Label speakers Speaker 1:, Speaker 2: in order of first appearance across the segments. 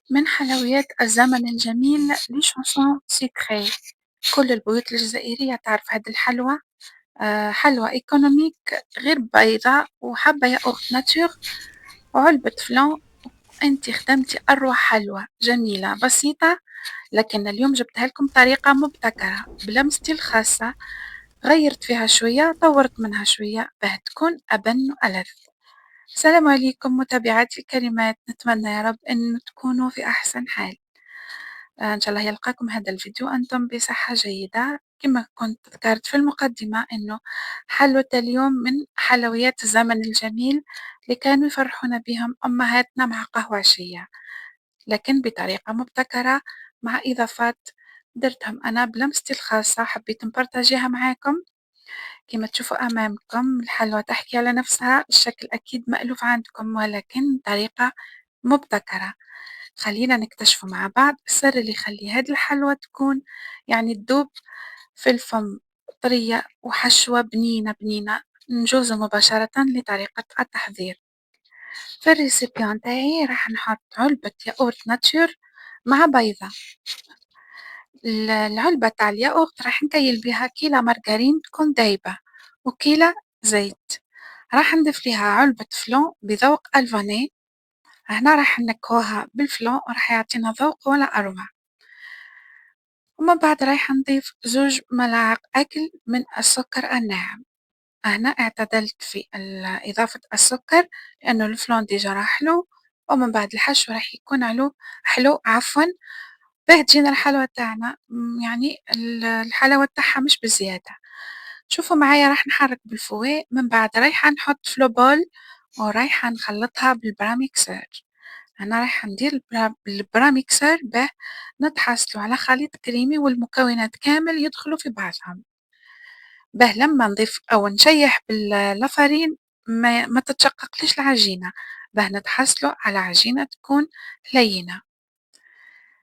Speaker 1: من حلويات الزمن الجميل les chansons sucrées. كل البيوت الجزائرية تعرف هاد الحلوى. حلوى economique غير بايظة وحبة ياغورت ناتور وعلبة فلان. انتي خدمتي أروع حلوى جميلة بسيطة، لكن اليوم جبتها لكم بطريقة مبتكرة بلمستي الخاصة. غيرت فيها شوية، طورت منها شوية باه تكون أبن وألذ. السلام عليكم متابعاتي الكريمات، نتمنى يا رب أن تكونوا في أحسن حال. إن شاء الله يلقاكم هذا الفيديو أنتم بصحة جيدة. كما كنت ذكرت في المقدمة إنه حلوة اليوم من حلويات الزمن الجميل اللي كانوا يفرحونا بهم أمهاتنا مع قهوة عشية، لكن بطريقة مبتكرة مع إضافات درتهم أنا بلمستي الخاصة، حبيت نبارطاجيها معاكم. كما تشوفوا أمامكم الحلوى تحكي على نفسها، الشكل أكيد مألوف عندكم ولكن طريقة مبتكرة. خلينا نكتشفوا مع بعض السر اللي يخلي هذه الحلوى تكون يعني تدوب في الفم، طرية وحشوة بنينة بنينة. نجوز مباشرة لطريقة التحضير. في الريسيبيون تاعي راح نحط علبة ياغورت ناتشور مع بيضة. العلبة تاع الياغورت راح نكيل بها كيلة مارغرين تكون دايبة وكيلة زيت. راح نضيف ليها علبة فلان بذوق الفاني. هنا راح نكهوها بالفلان وراح يعطينا ذوق ولا أروع. ومن بعد رايحة نضيف 2 ملاعق أكل من السكر الناعم. هنا اعتدلت في إضافة السكر لأنه الفلان ديجا راه حلو، ومن بعد الحشو راح يكون حلو عفوا. باه تجينا الحلوى تاعنا يعني الحلاوة تاعها مش بزيادة. شوفوا معايا راح نحرك بالفواه، من بعد رايحة نحط في بول ورايحة نخلطها بالبراميكسر. أنا رايحة ندير البراميكسر باه نتحصلوا على خليط كريمي والمكونات كامل يدخلوا في بعضهم، باه لما نضيف أو نشيح باللافارين ما تتشققليش العجينة، باه نتحصلوا على عجينة تكون لينة.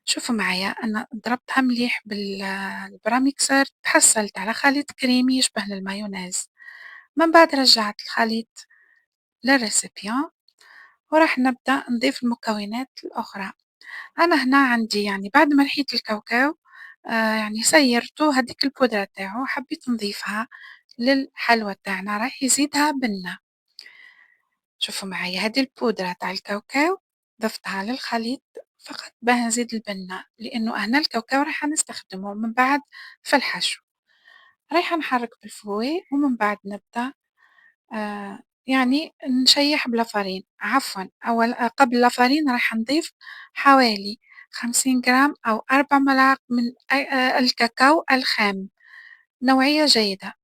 Speaker 1: شوفوا معايا أنا ضربتها مليح بالبراميكسر، تحصلت على خليط كريمي يشبه للمايونيز. من بعد رجعت الخليط للريسيبيون وراح نبدأ نضيف المكونات الأخرى. أنا هنا عندي يعني بعد ما لحيت الكاوكاو يعني سيرته هاديك البودرة تاعو حبيت نضيفها للحلوى تاعنا راح يزيدها بنة. شوفوا معايا هادي البودرة تاع الكاوكاو ضفتها للخليط فقط باه نزيد البنة، لأنه هنا الكاوكاو راح نستخدمه من بعد في الحشو. رايحة نحرك بالفوي ومن بعد نبدأ يعني نشيّح بلافارين، عفوًا قبل لافارين راح نضيف حوالي 50 جرام أو 4 ملاعق من الكاكاو الخام، نوعية جيدة،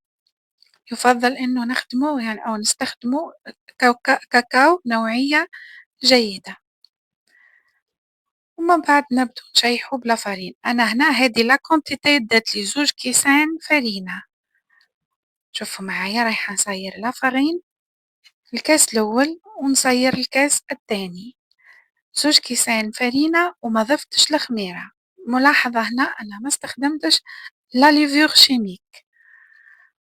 Speaker 1: يُفضّل إنه نخدمه يعني أو نستخدمه كاكاو نوعية جيدة. ومن بعد نبدو نشيّحه بلافارين. أنا هنا هذه لا quantité دات لي 2 كيسان فرينة. شوفوا معايا رايحة نصيّر لافارين الكاس الأول ونصيّر الكاس التاني. 2 كيسان فرينة وما ضفتش الخميرة. ملاحظة هنا أنا ما استخدمتش لا levure chimique.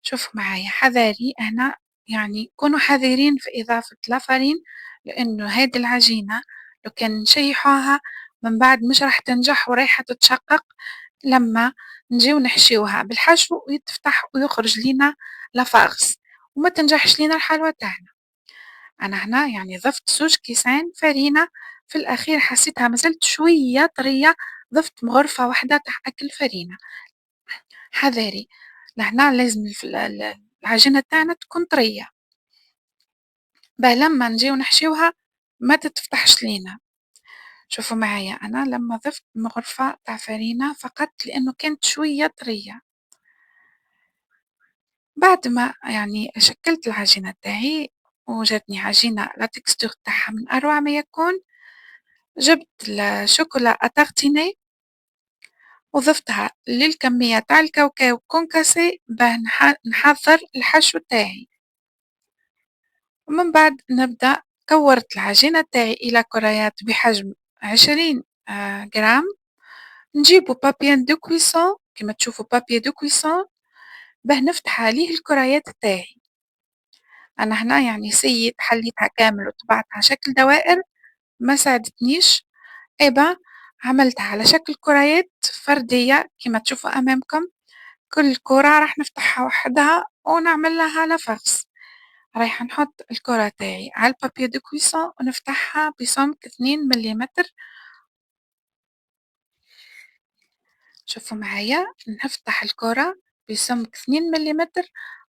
Speaker 1: شوفوا معايا حذاري هنا، يعني كونوا حذرين في إضافة لافارين، لأنه هذه العجينة لو كان نشيحوها من بعد مش راح تنجح ورايحة تتشقق لما نجيو نحشيوها بالحشو ويتفتح ويخرج لينا لفاغس وما تنجحش لينا الحلوى تاعنا. أنا هنا يعني ضفت 2 كيسان فرينة، في الأخير حسيتها مازالت شوية طرية، ضفت غرفة واحدة تاع أكل فرينة. حذاري لهنا لازم العجينة تاعنا تكون طرية باه لما نجيو نحشيوها ما تتفتحش لينا. شوفوا معايا أنا لما ضفت غرفة تاع فرينة فقط لأنه كانت شوية طرية. بعد ما يعني شكلت العجينة تاعي وجاتني عجينة لا تكستور تاعها من أروع ما يكون، جبت الشوكولا أتارتيني وضفتها للكمية تاع الكاوكاو كونكاسي باه نحضر الحشو تاعي. ومن بعد نبدأ كورت العجينة تاعي إلى كريات بحجم 20 جرام. نجيبو بابيي دو كويسون كما تشوفوا بابيي دو كويسون باه نفتح عليه الكريات تاعي. أنا هنا يعني سيت حليتها كامل وطبعتها شكل دوائر ما ساعدتنيش، إيه بقى، عملتها على شكل كريات فردية كيما تشوفوا أمامكم، كل كرة راح نفتحها وحدها ونعمل لها لافاغس. رايحة نحط الكرة تاعي على البابي دو كويسون ونفتحها بسمك 2 مليمتر. شوفوا معايا، نفتح الكرة بسمك 2 مليمتر،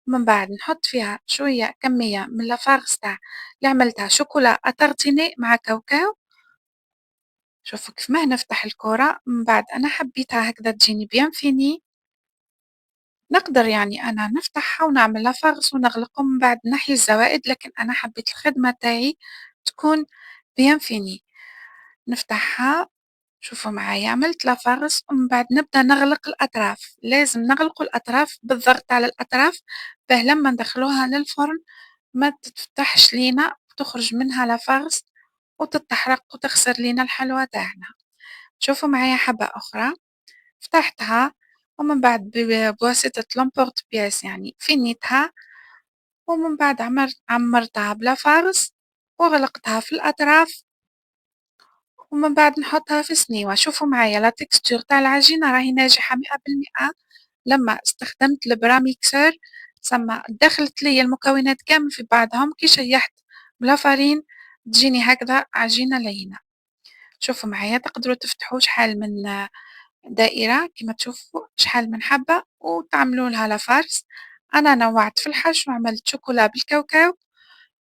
Speaker 1: ومن بعد نحط فيها شوية كمية من لافاغس تاع اللي عملتها شوكولا أتارتيني مع كاوكاو. شوفوا كيف ما نفتح الكرة من بعد أنا حبيتها هكذا تجيني بيان فيني، نقدر يعني أنا نفتحها ونعمل لها فغص ونغلقه من بعد نحي الزوائد، لكن أنا حبيت الخدمة تاعي تكون bien finie. نفتحها، شوفوا معايا عملت لها فغص ومن بعد نبدأ نغلق الأطراف، لازم نغلقوا الأطراف بالضغط على الأطراف باه لما ندخلوها للفرن ما تتفتحش لينا وتخرج منها لا فغص وتتحرق وتخسر لينا الحلوى تاعنا. شوفوا معايا حبة أخرى، فتحتها ومن بعد بواسطة لمبورت بياس يعني فينيتها، ومن بعد عمرتها بلا فارس وغلقتها في الأطراف، ومن بعد نحطها في سنيوة. شوفوا معايا لا تكستور تاع العجينة راهي ناجحة 100%. لما استخدمت البرا ميكسر سما دخلت لي المكونات كامل في بعضهم كي شيحت بلا فارين تجيني هكذا عجينة لينة. شوفوا معايا تقدروا تفتحوا شحال من دائرة كيما تشوفوا شحال من حبة وتعملوا لها لافارس. أنا نوعت في الحشو وعملت شوكولا بالكاوكاو،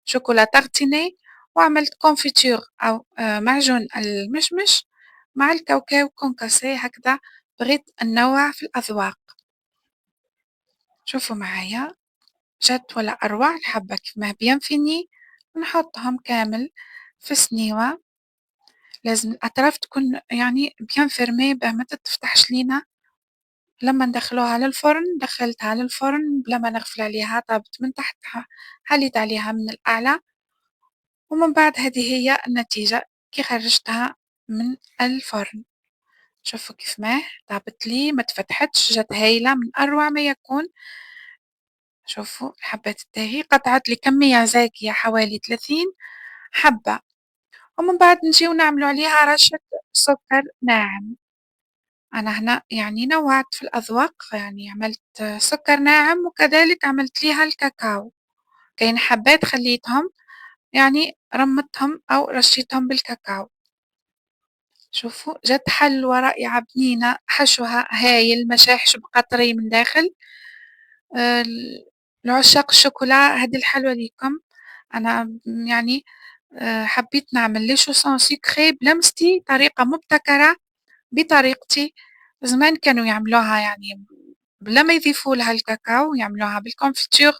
Speaker 1: شوكولا تارتيني، وعملت كونفيتور أو معجون المشمش مع الكاوكاو كونكاسي هكذا، بغيت ننوع في الأذواق. شوفوا معايا جات ولا أروع الحبة كيما بيان فيني. نحطهم كامل في سنيوة، لازم الأطراف تكون يعني بيان فيرمي باه ما تتفتحش لينا. لمّا ندخلوها للفرن دخّلتها للفرن بلا ما نغفل عليها، طابت من تحت حليت عليها من الأعلى، ومن بعد هذه هي النتيجة كي خرّجتها من الفرن. شوفوا كيف ما طابت لي ما اتفتحتش، جات هايلة من أروع ما يكون. شوفوا الحبات التاهي قطعت لي كمية زاكية حوالي 30 حبة، ومن بعد نجيو نعملو عليها رشة سكر ناعم. أنا هنا يعني نوّعت في الأذواق، يعني عملت سكر ناعم وكذلك عملت ليها الكاكاو، كاين حبّات خلّيتهم يعني رمّيتهم أو رشيتهم بالكاكاو. شوفوا جات حلوى رائعة بنينة، حشوها هايل ما شاحش بقى طري من داخل. لعشاق الشوكولا هذه الحلوى ليكم. أنا يعني حبيت نعمل les chaussons sucrés بلمستي طريقة مبتكرة بطريقتي. زمان كانوا يعملوها يعني بلا ما يضيفوا لها الكاكاو، يعملوها بالكونفيتور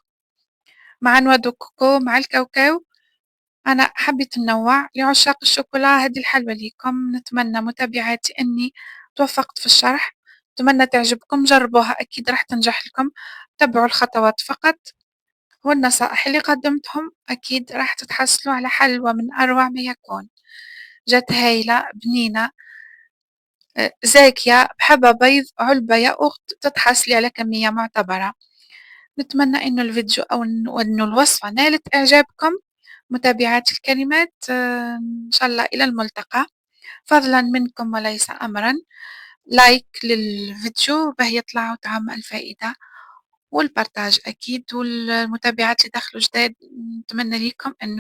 Speaker 1: مع نوا دو كوكو مع الكاوكاو. أنا حبيت ننوّع، لعشاق الشوكولا هذه الحلوى ليكم. نتمنى متابعتي إني توفقت في الشرح، أتمنى تعجبكم، جربوها أكيد راح تنجح لكم. تبعوا الخطوات فقط والنصائح اللي قدمتهم أكيد راح تتحصلوا على حلوى من أروع ما يكون. جات هايلة بنينة زاكية بحبة بيض علبة يا أخت تتحصلي على كمية معتبرة. نتمنى إنه الفيديو أو إنه الوصفة نالت إعجابكم. متابعاتي الكريمات إن شاء الله إلى الملتقى. فضلا منكم وليس أمرا، لايك للفيديو باه يطلع وتعم الفائدة، والبرتاج أكيد، والمتابعات اللي دخلوا جداد نتمنى ليكم إنه